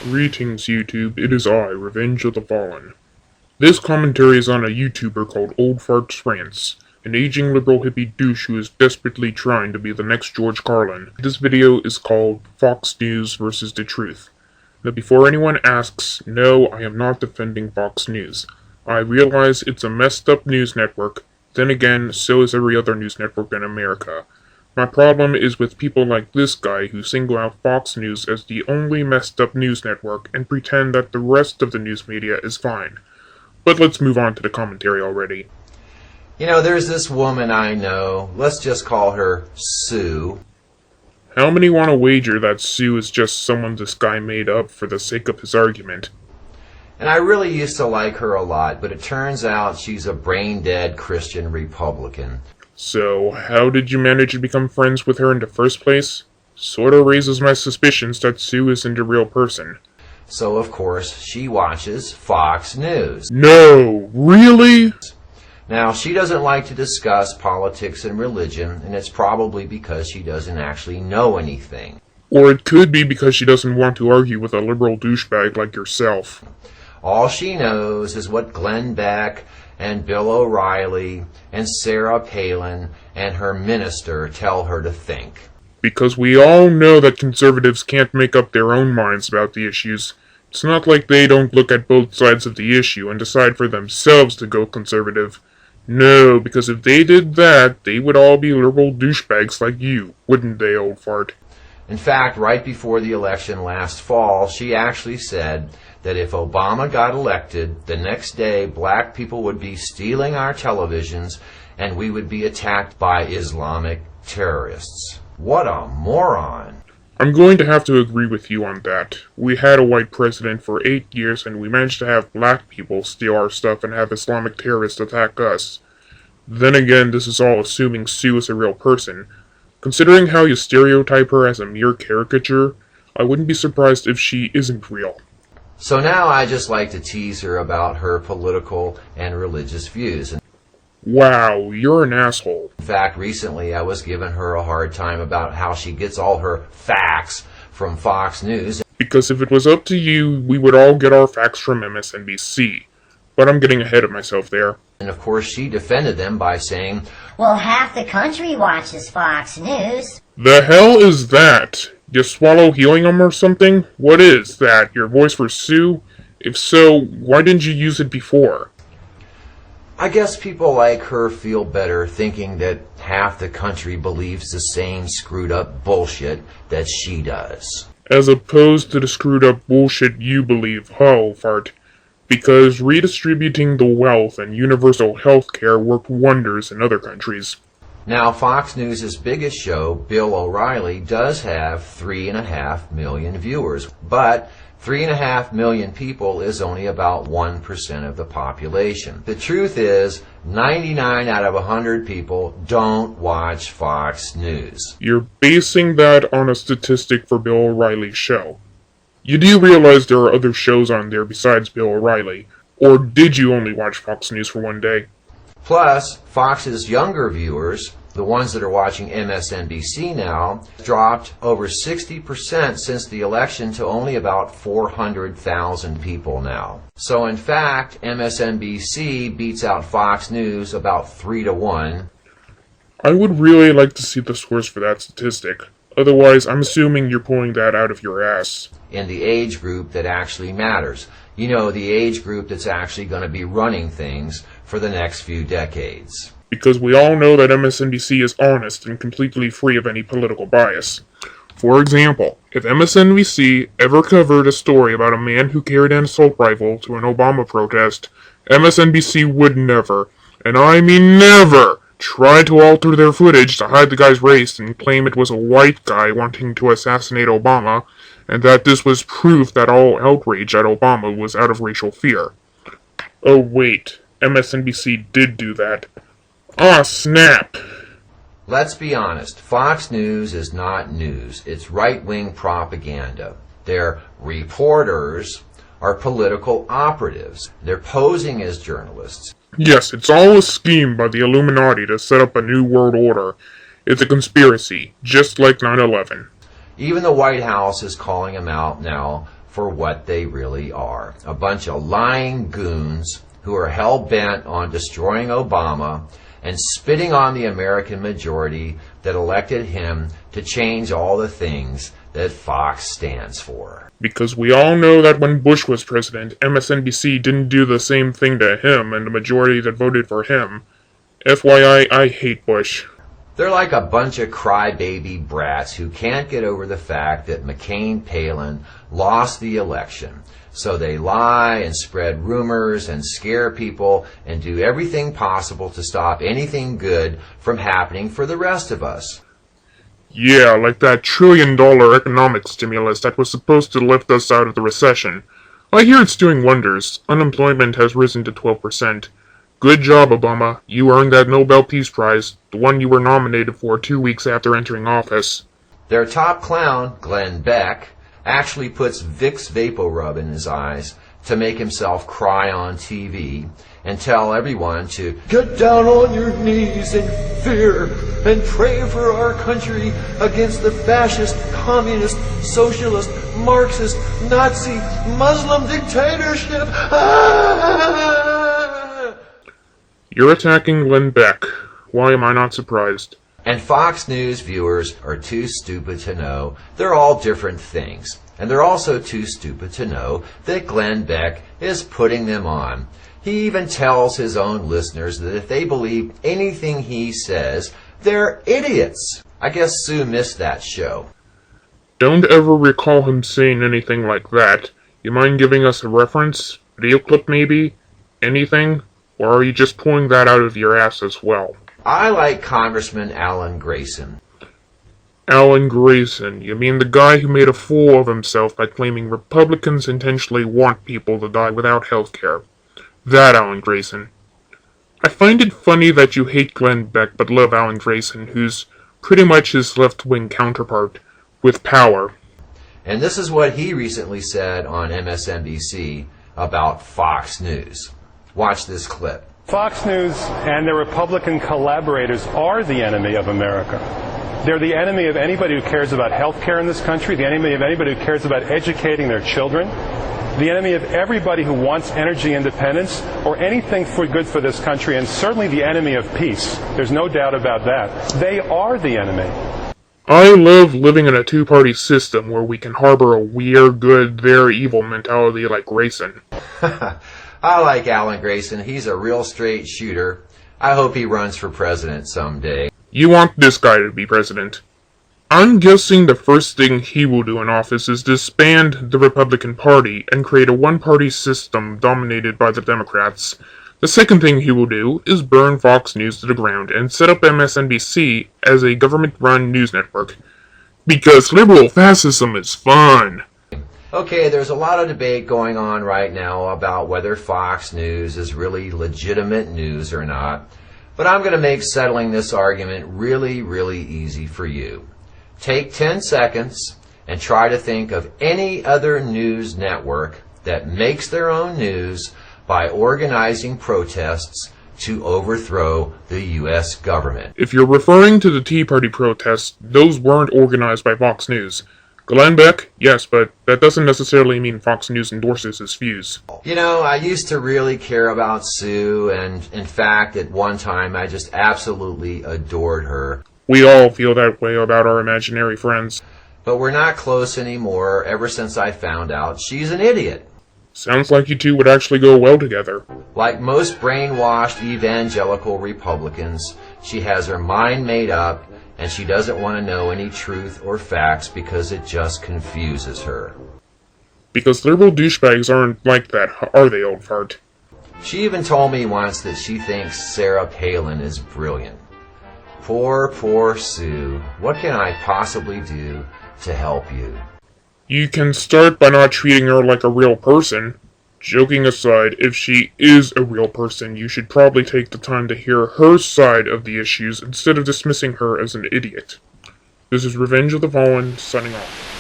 Greetings, YouTube. It is I, Revenge of the Fallen. This commentary is on a YouTuber called Oldfartrants, an aging liberal hippie douche who is desperately trying to be the next George Carlin. This video is called Fox News versus the Truth. Now, before anyone asks, no, I am not defending Fox News. I realize it's a messed up news network. Then again, so is every other news network in America. My problem is with people like this guy who single out Fox News as the only messed up news network and pretend that the rest of the news media is fine. But let's move on to the commentary already. You know, there's this woman I know, let's just call her Sue. How many want to wager that Sue is just someone this guy made up for the sake of his argument? And I really used to like her a lot, but it turns out she's a brain-dead Christian Republican. So, how did you manage to become friends with her in the first place? Sorta raises my suspicions that Sue isn't a real person. So, of course, she watches Fox News. No! Really? Now, she doesn't like to discuss politics and religion, and it's probably because she doesn't actually know anything. Or it could be because she doesn't want to argue with a liberal douchebag like yourself. All she knows is what Glenn Beck and Bill O'Reilly and Sarah Palin and her minister tell her to think. Because we all know that conservatives can't make up their own minds about the issues. It's not like they don't look at both sides of the issue and decide for themselves to go conservative. No, because if they did that, they would all be liberal douchebags like you, wouldn't they, old fart? In fact, right before the election last fall, she actually said that if Obama got elected, the next day black people would be stealing our televisions and we would be attacked by Islamic terrorists. What a moron! I'm going to have to agree with you on that. We had a white president for 8 years and we managed to have black people steal our stuff and have Islamic terrorists attack us. Then again, this is all assuming Sue is a real person. Considering how you stereotype her as a mere caricature, I wouldn't be surprised if she isn't real. So now I just like to tease her about her political and religious views. Wow, you're an asshole. In fact, recently I was giving her a hard time about how she gets all her facts from Fox News. Because if it was up to you, we would all get our facts from MSNBC. But I'm getting ahead of myself there. And of course she defended them by saying, well, half the country watches Fox News. The hell is that? You swallow helium or something? What is that, your voice for Sue? If so, why didn't you use it before? I guess people like her feel better thinking that half the country believes the same screwed up bullshit that she does. As opposed to the screwed up bullshit you believe, huh, fart? Because redistributing the wealth and universal health care worked wonders in other countries. Now, Fox News' biggest show, Bill O'Reilly, does have 3.5 million viewers, but 3.5 million people is only about 1% of the population. The truth is, 99 out of 100 people don't watch Fox News. You're basing that on a statistic for Bill O'Reilly's show. You do realize there are other shows on there besides Bill O'Reilly, or did you only watch Fox News for one day? Plus, Fox's younger viewers, the ones that are watching MSNBC now, dropped over 60% since the election to only about 400,000 people now. So in fact, MSNBC beats out Fox News about 3-1. I would really like to see the source for that statistic. Otherwise, I'm assuming you're pulling that out of your ass. In the age group that actually matters. You know, the age group that's actually going to be running things for the next few decades. Because we all know that MSNBC is honest and completely free of any political bias. For example, if MSNBC ever covered a story about a man who carried an assault rifle to an Obama protest, MSNBC would never, and I mean never, try to alter their footage to hide the guy's race and claim it was a white guy wanting to assassinate Obama, and that this was proof that all outrage at Obama was out of racial fear. Oh wait, MSNBC did do that. Ah, snap! Let's be honest, Fox News is not news. It's right-wing propaganda. Their reporters are political operatives. They're posing as journalists. Yes, it's all a scheme by the Illuminati to set up a new world order. It's a conspiracy, just like 9/11. Even the White House is calling them out now for what they really are. A bunch of lying goons who are hell-bent on destroying Obama and spitting on the American majority that elected him to change all the things that Fox stands for. Because we all know that when Bush was president, MSNBC didn't do the same thing to him and the majority that voted for him. FYI, I hate Bush. They're like a bunch of crybaby brats who can't get over the fact that McCain-Palin lost the election. So they lie and spread rumors and scare people and do everything possible to stop anything good from happening for the rest of us. Yeah, like that $1 trillion economic stimulus that was supposed to lift us out of the recession. I hear it's doing wonders. Unemployment has risen to 12%. Good job, Obama. You earned that Nobel Peace Prize, the one you were nominated for 2 weeks after entering office. Their top clown, Glenn Beck, actually puts Vicks VapoRub in his eyes to make himself cry on TV and tell everyone to get down on your knees in fear and pray for our country against the fascist, communist, socialist, Marxist, Nazi, Muslim dictatorship. You're attacking Glenn Beck. Why am I not surprised? And Fox News viewers are too stupid to know they're all different things. And they're also too stupid to know that Glenn Beck is putting them on. He even tells his own listeners that if they believe anything he says, they're idiots. I guess Sue missed that show. Don't ever recall him saying anything like that. You mind giving us a reference? Video clip maybe? Anything? Or are you just pulling that out of your ass as well? I like Congressman Alan Grayson. Alan Grayson, you mean the guy who made a fool of himself by claiming Republicans intentionally want people to die without health care. That Alan Grayson. I find it funny that you hate Glenn Beck but love Alan Grayson, who's pretty much his left-wing counterpart, with power. And this is what he recently said on MSNBC about Fox News. Watch this clip. Fox News and their Republican collaborators are the enemy of America. They're the enemy of anybody who cares about health care in this country, the enemy of anybody who cares about educating their children, the enemy of everybody who wants energy independence or anything for good for this country, and certainly the enemy of peace. There's no doubt about that. They are the enemy. I love living in a two-party system where we can harbor a we're good, they're evil mentality like Grayson. I like Alan Grayson. He's a real straight shooter. I hope he runs for president someday. You want this guy to be president. I'm guessing the first thing he will do in office is disband the Republican Party and create a one-party system dominated by the Democrats. The second thing he will do is burn Fox News to the ground and set up MSNBC as a government-run news network. Because liberal fascism is fun. Okay, there's a lot of debate going on right now about whether Fox News is really legitimate news or not. But I'm going to make settling this argument really, really easy for you. Take 10 seconds and try to think of any other news network that makes their own news by organizing protests to overthrow the U.S. government. If you're referring to the Tea Party protests, those weren't organized by Fox News. Glenn Beck? Yes, but that doesn't necessarily mean Fox News endorses his views. You know, I used to really care about Sue, and in fact, at one time, I just absolutely adored her. We all feel that way about our imaginary friends. But we're not close anymore ever since I found out she's an idiot. Sounds like you two would actually go well together. Like most brainwashed evangelical Republicans, she has her mind made up, and she doesn't want to know any truth or facts because it just confuses her. Because liberal douchebags aren't like that, are they, old fart? She even told me once that she thinks Sarah Palin is brilliant. Poor, poor Sue. What can I possibly do to help you? You can start by not treating her like a real person. Joking aside, if she is a real person, you should probably take the time to hear her side of the issues instead of dismissing her as an idiot. This is Revenge of the Fallen, signing off.